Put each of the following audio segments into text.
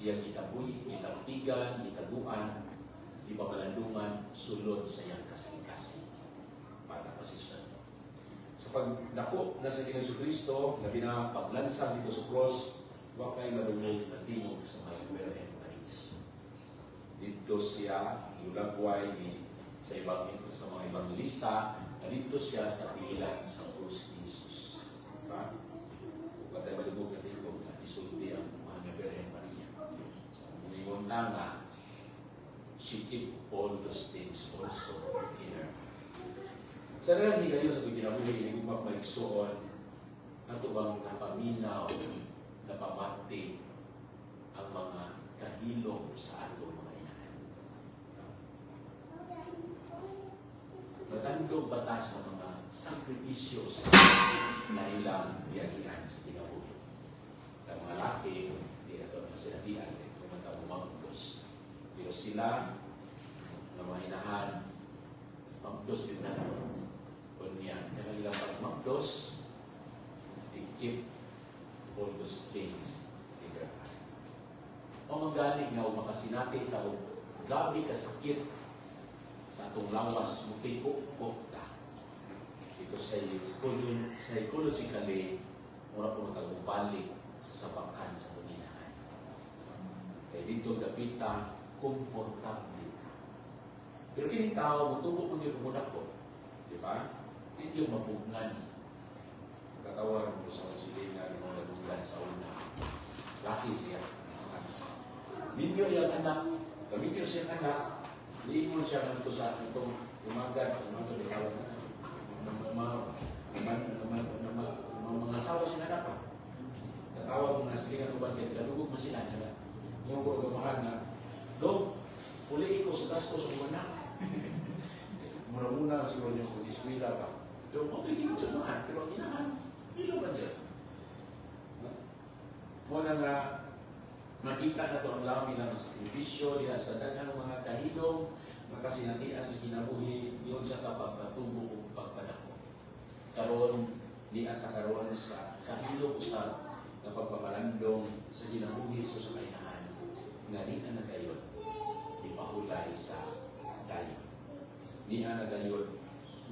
Diya gitabuhi, gitampigan, gitaguan, ipabalandungan, sulod sa iyang kasing-kasing. Para pasisyon. Sa pagdako na sa Ginoong Kristo, labi na paglansang dito sa cross, huwag kayo marunong sa tingog sa mga Birhen Maria. Dito siya, ilagway sa mga evangelista, na dito siya sa pilan sa cross ni Jesus. Diba? Huwag tayo malibog na tingog na isulti ang mga Birhen Maria. Umingon na nga, she did all those things also in her. Sa rin kayo sa kinabuhi, hindi ko maigsuon ato bang napaminaw, napamati ang mga kahilom sa ato mga inahan. Matandog batas ng mga sakripisyo na ilang biyagihan sa kinabuhi. Ang mga laki, hindi na ito masinabihan, kumanta umagdos. Pero sila, na mga inahan, magdos din na naman. Kunya, kaya ilang pag-magdos, they keep all those things in their heart. O magaling nga, makasinati tao, grabe kasakit sa atong lawas, mutiko-kok ta. Because psychologically, muna po matagubalik sa sabakan sa panginahan. Kaya dito dapita, komportable ka. Pero kining tao, matubok mo yung muna ko. Di ba? Hindi yung mapugnan. Katawar mo sa sige na mga nabuglan sa una. Laki siya. Ninyo yung anak, gaminyo siya anak, liingon siya ng ito sa itong umaga di tawag na mga asawa siya na pa. Katawag mo na sige nga uban kaya galugog mo sila. Yung ko gamahan na, Dong, uli ko sa gasto sa mga anak. Muna-muna siguro niyo kung iswila pa. Pero okay, hindi ko sa mga, pero ang inahan, hindi ba dyan? Muna nga, makita na ito ang lami ng sakripisyo, diya sa daghang mga kahilom, makasinatian sa kinabuhi, yun sa kapagpatubo o pagpadako. Karoon, di at karoon sa kahilom usap na pagpapalandong sa kinabuhi sa kainahan. Nga di na nagayon, di pahulay sa dayo. Di na nagayon,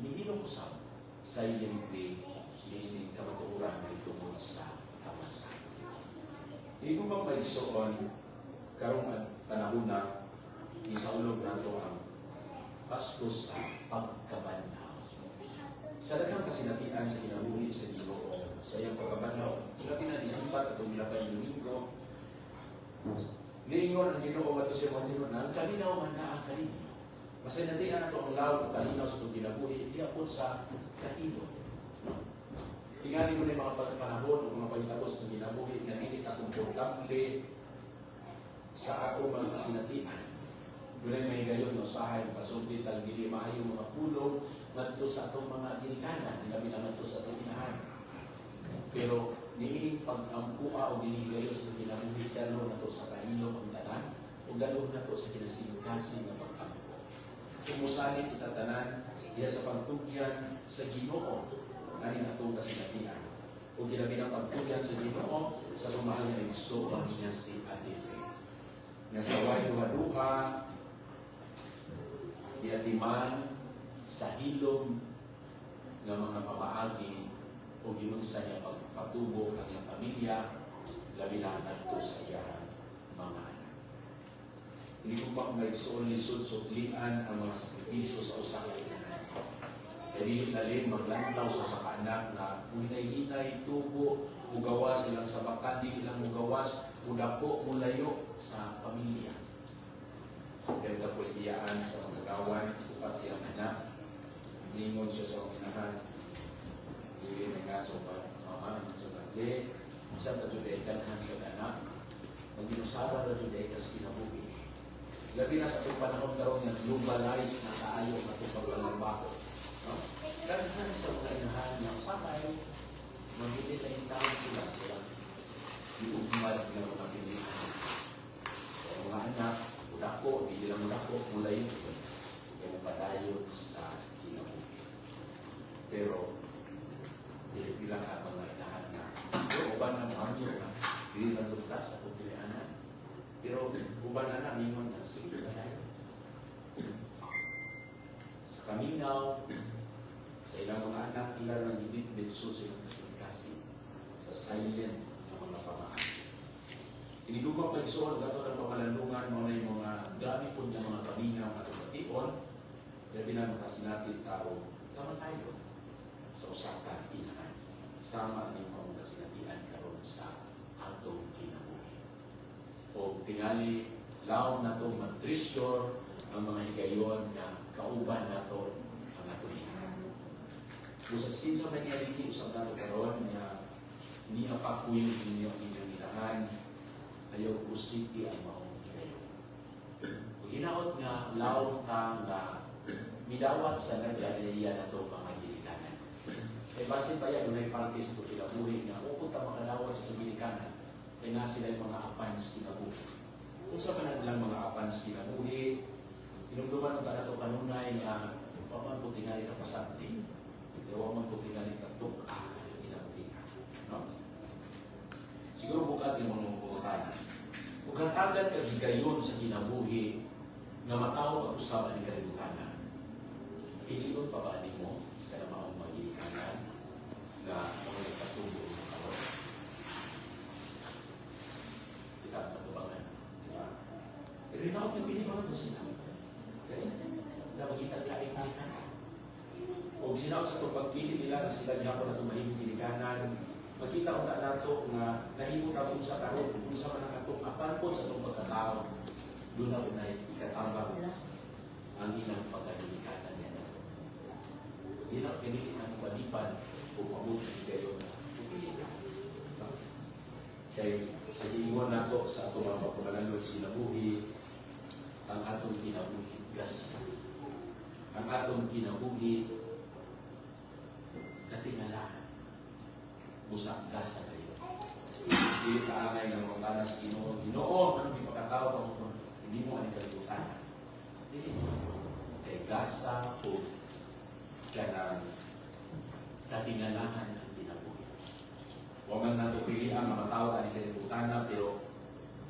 minilong usap, silently, meaning kamatuuran na itungod sa kapasan. Hindi ko bang maigsoon, karong panahon na isaulog na ito ang Pasko sa pagkabanaw. Sa daghang kasinatian sa kinabuhi sa Ginoo, sa iyang pagkabanaw, ilabi na Disimbar itong milapay ng Domingo, niingon ang Ginoo at siya mga na, ang kalinaw man na ang kalinaw. Masinatian na ito ang law ng kalinaw sa itong kinabuhi, di ako sa kahilom. Tingali mo na yung mga pagkapanahon o mga pagkatapos ng kinabuhi na hindi ka komportable sa ako mga kasinatian. Doon ay may gayon no, sahay, pasulti, talgili, maayong mga pulong ngadto sa atong mga dinikanan, labi naman ito sa atong inahan. Pero niining pag-ampua o dinigayo sa kinabuhi, dalo na ito sa kahilom ang tanan, o dalo na ito sa kinasingkasing na pag-ampo. Kumusalit itatanan, diya sa pagtugyan sa Ginoo, ani atong kasinatian. O ginabi ng pagtugyan sa Ginoo, sa pamahal niya Igso, ang niya si Adife. Nasaway duha-duha, diatiman sa hilom ng mga pamaagi o ginunsa niya pagpatubo ang iyang pamilya, labi na nato sa iyang mga anak. Hindi ko pa maigsoon lisod suplian ang mga sakripisyo sa usa ka inahan. Dili lalim maglantaw sa anak na hinay-hinay, tubo, mugawas ilang sabakan, di ilang mugawas, udako, mulayo sa pamilya. Dahil kapuliaan sa mga gawan, pati ang anak, ningon siya sa inahan, dili na nga sa mama, sa bagay, sa tajudekan ang anak, mag-inusara na judekan sa kinabuhi. Labi na sa itong panahon karoon ng globalized na kaayo na itong paglalambako. Karhan sa mga inahan ng sakay, magiging na yung tao sila iugmad ng mga pilihan. Sa mga anak, udako, hindi lang udako, mula yun. Kaya mapadayon sa kinabuhi. Pero, bilang ang mga inahan na, pero uban ng mga nyo na, hindi lang lutas sa pagpilihanan. Pero uban na mingon na sige na tayo. Sa kaminaw, sa ilang mga anak, ilang nang ibig-bitso sa ilang kasing-kasing sa silent na mga pamaan. Inidubang pagsuon gato ng pamalandungan mo na yung mga grabe po niya mga paminaw at pagkation, kaya binamakasinati tao, tama tayo sa usakan, inahan. Sama ang mga kasinatian karon sa atong kinabuhi. O tingali, laon na itong mag-treasure ang mga higayon na kauban na ito ang atong inahan. Busas kinsa man niya rin usap na ito karon na niya pa kuyo inyong inahan, ayaw kusiti ang maong higayon. Kung hinaot nga, laon ka nga midawat sa nagdalaya na ito mga gilikanan. Eh, basin pa yan, may parkis ito kinabuhi nga upot ang makadawat sa gilikanan. Kaya nga sila yung mga apans kinabuhi. Kung sa lang mga apans kinabuhi, inumduman ka na ito kanunay nga paman po tingali ka pasanting. Yawa man po tingali ka tuka kinabuhi. No? Siguro bukat yung mga pumutanan. Bukat agad ka gigayon sa kinabuhi nga matao ang usapan ng kalibutanan. Piliyon pa ba mo kaya maong magigikanan na mga nagpatubo ng karon? Kita matubangan. Diba? Pero hinaot ng pinibangan mo sila. Okay? Na magigitag laing kilikanan. Kung sinaot sa itong pagpili nila na sila niya ko na tumahimong kilikanan, makita ko na nato nga nahimutan ko sa karon kung isa man ang atong apan po sa itong pagkatao, doon na po na ikatabang ang ilang pagkakilikanan niya. Hindi na pinili ng palipan kung mabuti kayo na pupili na. Kaya sa iiwan na to sa itong mga pagpapalanon sinabuhi, ang atong kinabuhi grasya. Ang atong kinabuhi katingalaan. Busak gasa kayo. Hindi kaangay ng mga tanas Ginoo. Ginoo, ano di pagkatao mo? Hindi mo ang kalibutan. Hindi mo. Kaya gasa po kanang katingalahan ang kinabuhi. Huwag man nato pili ang mga tao ang kalibutan pero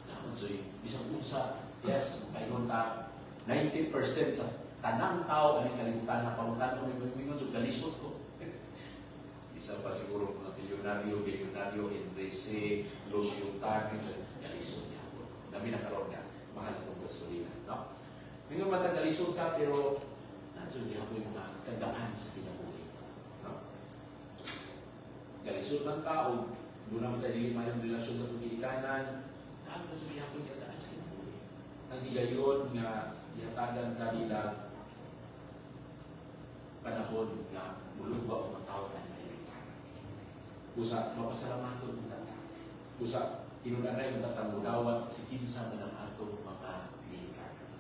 naman so'y isang unsa, yes, mayroon ta 90% sa tanang tao ang kalibutan na pamutan ko may mingon so galisod ko. Isa pa siguro mga bilyonaryo, Enrique, Los Yutan, galisod niya ako. Dami na karoon niya, mahal itong gasolina. No? Ngayon matagalisod ka pero nandiyo niya ako yung mga kagdaan sa kinabuhi. No? Galisod ng tao, doon naman tayo lima yung relasyon sa pagkilikanan, nandiyo niya ako yung kagdaan sa kinabuhi. Ang higayon nga, ihatagan ka nila panahon nga mulugba o matawag na usa mapasalamat mo tata. Usa inunanay mo tata mudawat si kinsa man ang atong mga lingkaran.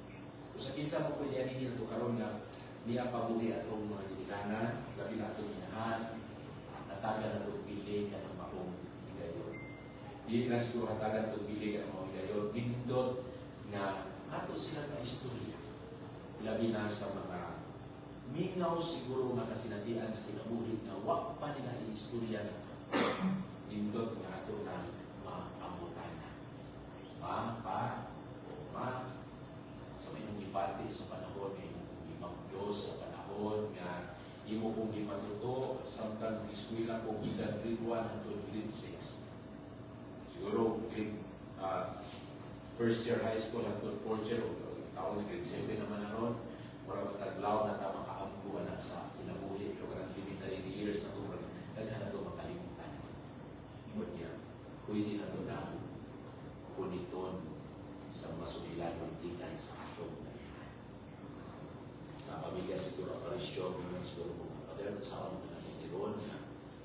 Usa kinsa mo pwede ani nito karon nga niya pabuhi atong mga lingkaran, labi na atong inahan, hatagan atong pili ka ng maong higayon. Di na siguro hatagan atong pili ka ng maong higayon, nindot nga ato sila na istorya. Labi na sa mga mingaw siguro nga kasinatian sa kinabuhi nga wa pa nila i-istorya na nindot nga ato na maamutan na. Sa may mong ibati sa panahon, may mong ibang Diyos sa panahon nga imo kong ipatuto samtang iskwila kong gikan grade 1 hangtod grade 6. Siguro grade first year high school hangtod 4th year o taon na grade 7 naman na ron. Para mataglaw na tama kaampuan na sa kinabuhi pero karang limited years na ito daghan na ito makalimutan. Niya, pwede na ito na kuniton sa masulilan ng tikan sa atong nayan. Sa pamilya siguro aparisyon, siguro kung kapagano sa ako na natiron na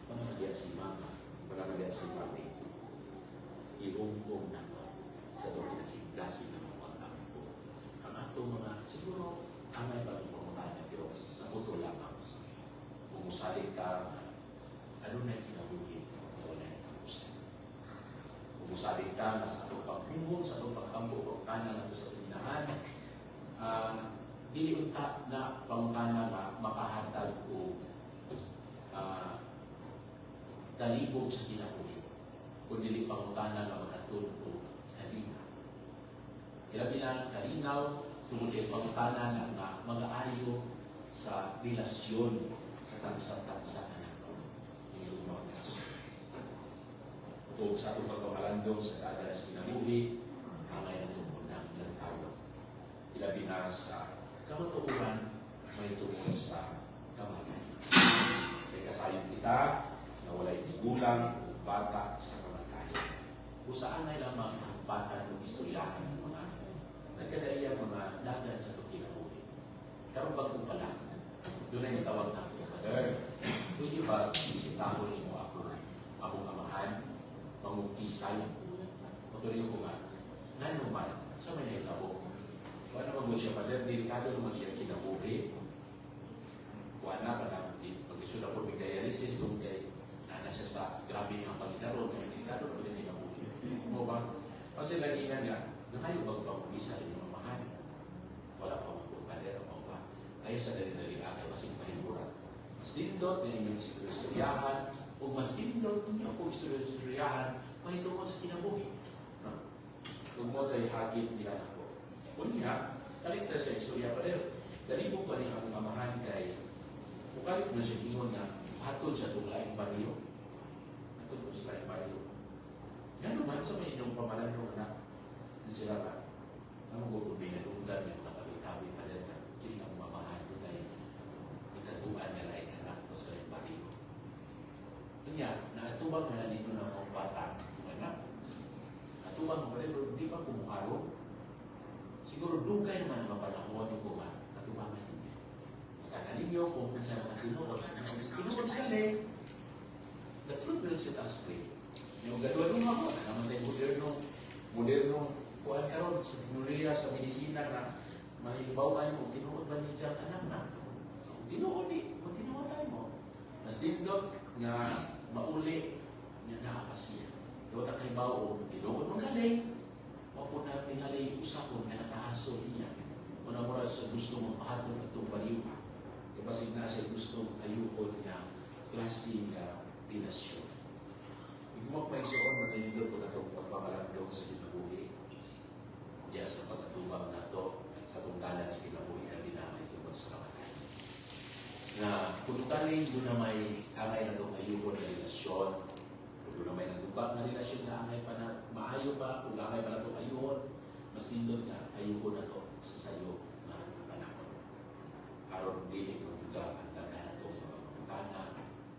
panamagyan si mama, panamagyan si mami, ihungkong na sa ito pinasigdasin ng mga pag-ampo. Ang atong mga siguro amay pa itong pamutahan pero naputo lamang. Umusalit ka, ano na yung kinabuhi? Wala na kamusta. Umusalit ka na sa itong pagpungon, sa itong pagkampo, pagkana na sa tinahan, dili unta na pamutana na makahatag o talibog sa kinabuhi. Kung dili pamutana na makatulog o halina. Ilabi na kalinaw, tungkol kay pangutanan na mga ayo sa relasyon sa tansa-tansa na nato. Yung mga kaso. Kung sa itong pagkakalandong sa kadalas kinabuhi, angay na tungkol ng tao. Ilabi na sa kamatuuran, may tungkol sa kamatayan. Kaya kasayon kita na walay tigulang o bata sa kamatayan. Kung saan ay lamang ang bata ng istoryahan ng mga nagkadaiya mga dagat sa pagkinabuhi. Karong bagong pala, doon ay natawag na ako, Father, pwede ba isitahon mo ako, akong amahan, mangugtisay? Matuloy ko nga, nanuman, sa may naitabo. Wala naman mo siya, Father, delikado naman iyang kinabuhi. Wala pa naman din. Pag-isod ako may dialysis, doon kay nana siya sa grabe ang pagkinaroon, kaya delikado naman iyang kinabuhi. Mo ba? Kasi lagi na niya, nakayo pag-pag-isa rin yung mamahan. Wala pa magpapalera pa ba? Ayaw sa dali-dali akay, masing pahimuran. Mas dindot na inyong istoryahan, o mas dindot ninyo kung istoryahan, mahitungkol sa kinabuhi. Kung mo tayo hagit niya ako. Kung niya, kaligtas sa istorya pa rin. Dalibog pa rin akong mamahan kay, kung kalit mo siya ingon na, hatod sa itong laing bariyo. Hatod mo sa laing bariyo. Nga naman sa may inyong pamalan ng anak, sila ka, ang magugubay na lunggan yung nakabitabi pa rin na hindi ang mamahan doon ay itatuan na lain anak ko sa yung bariyo. Kanya, naatubang na nandito ng mga bata, yung anak. Natubang mo pa rin, hindi ba kumuharo? Siguro dugay naman ang mapanahon yung kuma, natubangan ninyo. Kaya ninyo kung sa mga tinuod, tinuod kasi, the truth will set us free. Yung gadwalong ako, naman tayo modernong kuhan karon sa teknolohiya, sa medisina na mahibawan mo, tinuod ba niya dyan, anak na? Tinuod tayo mo. Mas dindot nga mauli nga nakapasiya. Doon na kayo bao, tinuod mo galing. Wapon na tingali usapon nga nakahasol niya. Muna mo sa gusto mong pahatong itong baliw. Ibasig na siya gusto ayukod nga klase nga relasyon. Igumok may soon, maninindot ko na itong pagpamalandong sa kinabuhi. Diya sa pagkatubang na ito, sa tunggalan sa kinabuhi na dinamay tungkol sa kamatay. Na kung taling doon na may angay na itong ayukod na relasyon, kung doon na may nagubak na relasyon na angay pa na maayo ba, kung angay pa na itong ayukod, mas nindot nga ayukod na ito sa sayo na panahon. Aron dili kung ang dagan na itong mga pagkana,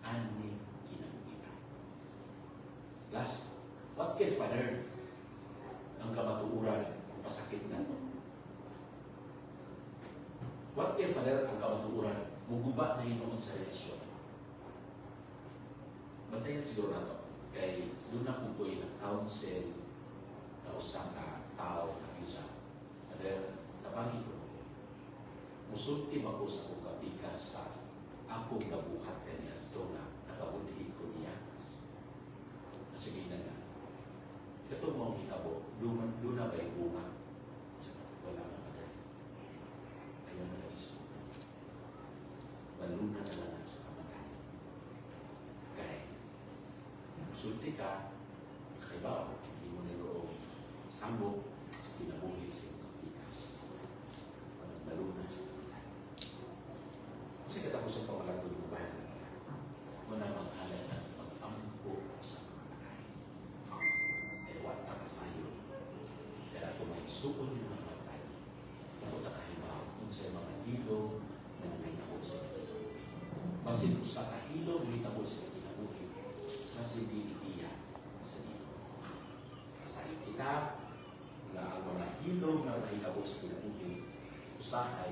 ani kinabuhi. Last, what if, Father, ang kamatuuran, pasakit na ito? What if, Father, ang kamatuuran, muguba na hinoon sa relasyon? Bantayan siguro na ito. Kay doon na pupoy ng counsel na usang tao na isa. Father, tabangi ko. Musulti ako sa kong kapikas sa akong nabuhat kanya ito na nakabudhig ko niya. Sige na nga. Ito mo ang hitabo, doon na ba'y bunga? Wala na ba dahil? Ayaw na lang iso. Baluna na lang sa kamatay. Kaya, sulti ka, kaibaw, hindi mo niroong sambok sa kinabuhi sa iyong kapikas. Baluna sa kamatay. Kasi katapusan pa walang gulubay. Muna mag-alay na mag-ampo sa sayo. Kaya ito may sukon yung mga patay. Kung kahibaw kung sa mga ilong na naminako sa kinabuhi. Basin kung sa kahilong naminako sa kinabuhi, basin diniiya sa ilong. Kasahin kita na ang mga ilong na naminako sa kinabuhi, usahay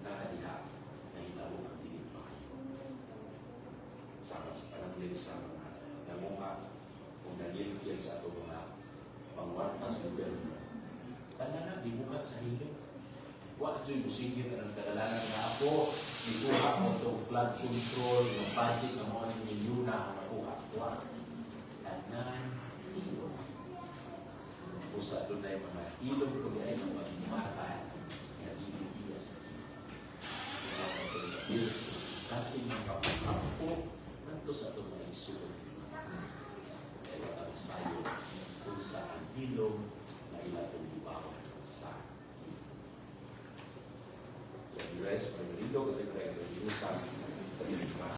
na nadiha na hinabo ang dinig pa kayo. Sama sa pananglid sa mga namunga kung nalilipil sa ito mga pangwartas ng gobyerno. Tanda na, dibukat sa hilong. Huwag ito'y musigit na ng kadalanan na ako, ikuha mo itong flood control, yung budget ng mga milyon na ako nakuha. Huwag. Tanan, ilong. Kung sa doon na yung mga ilong ko ay ng mga imahan na dinidiya sa ilong. Kasi mga kapapako, nanto sa itong mga isulong. Kaya wala sayo kung sa ang ilong na ilatong ibaw sa Andres Prevenido, Categoría de Usan,